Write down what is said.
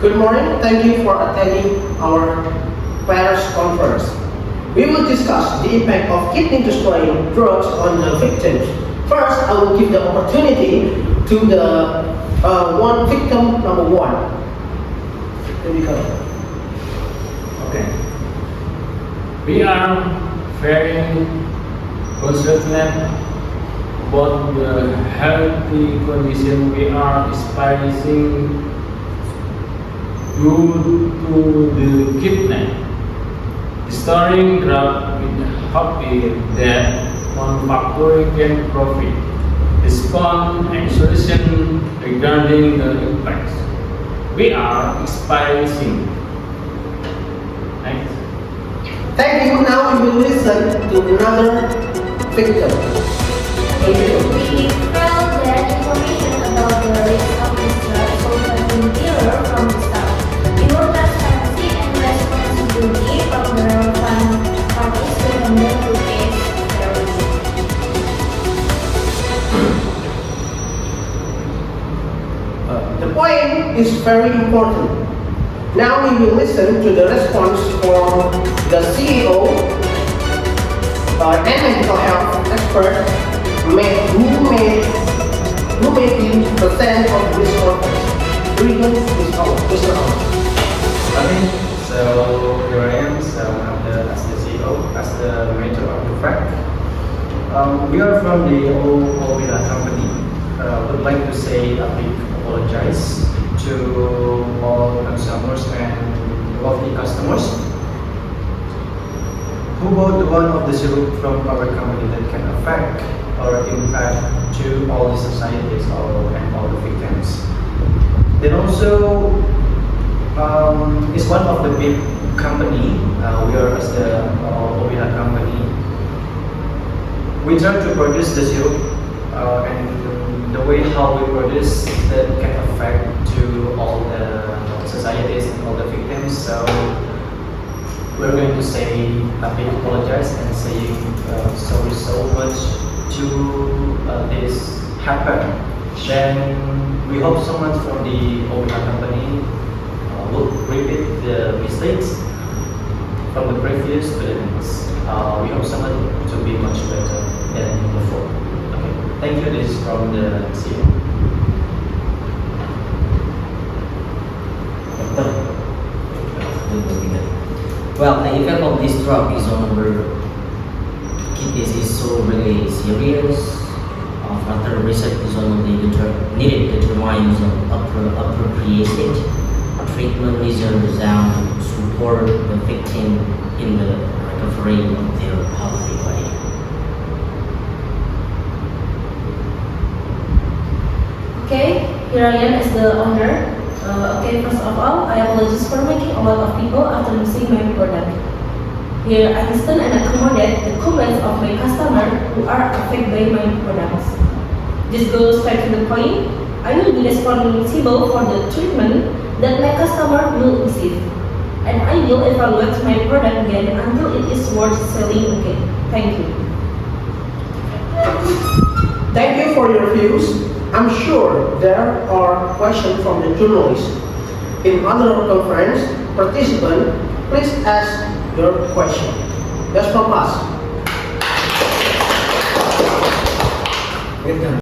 Good morning. Thank you for attending our press conference. We will discuss the impact of kidney-destroying drugs on the victims. First, I will give the opportunity to the one victim number one. Here we go. Okay. We are very concerned about the healthy condition we are experiencing due to the kidney. Destroying drug with hope that manufacturing can profit. Respond and solution regarding the impacts we are experiencing. Next. Thank you. Now we will listen to another victim. We felt that information about the risk of this drug should have been clearer from the start. More transparency and responsibility from the relevant parties to handle the case fairly. The point is very important. Now we will listen to the response from the CEO and medical health expert who may be present on this conference. Regan is Mr. Okay, so here I am, as the CEO, as the manager of the fact. We are from the obat company. Would like to say a big apologize to all consumers and lovely customers who bought one of the syrup from our company that can affect or impact to all the societies and all the victims. Then also, it's one of the big company. We are as the obat company. We try to produce the syrup and the way how we produce that can affect to all the societies and all the victims. So we're going to say a big apologize and saying sorry so much to this happen. Then we hope someone from the obat company will repeat the mistakes from the previous to the next. We hope someone to be much better than before. Okay, thank you. This is from the CEO. Well, the effect of this drug is on our kidneys is so really serious. Further research is only needed to determine the appropriate treatment measures and support the victim in the recovery of their healthy body. Okay, here I am as the owner. Okay, first of all, I apologize for making a lot of people after using my product. Here, I listen and accommodate the comments of my customers who are affected by my products. This goes straight to the point. I will be responsible for the treatment that my customer will receive, and I will evaluate my product again until it is worth selling again. Thank you. Thank you for your views. I'm sure there are questions from the journalists. In other conference, participants, please ask your question. That's from us.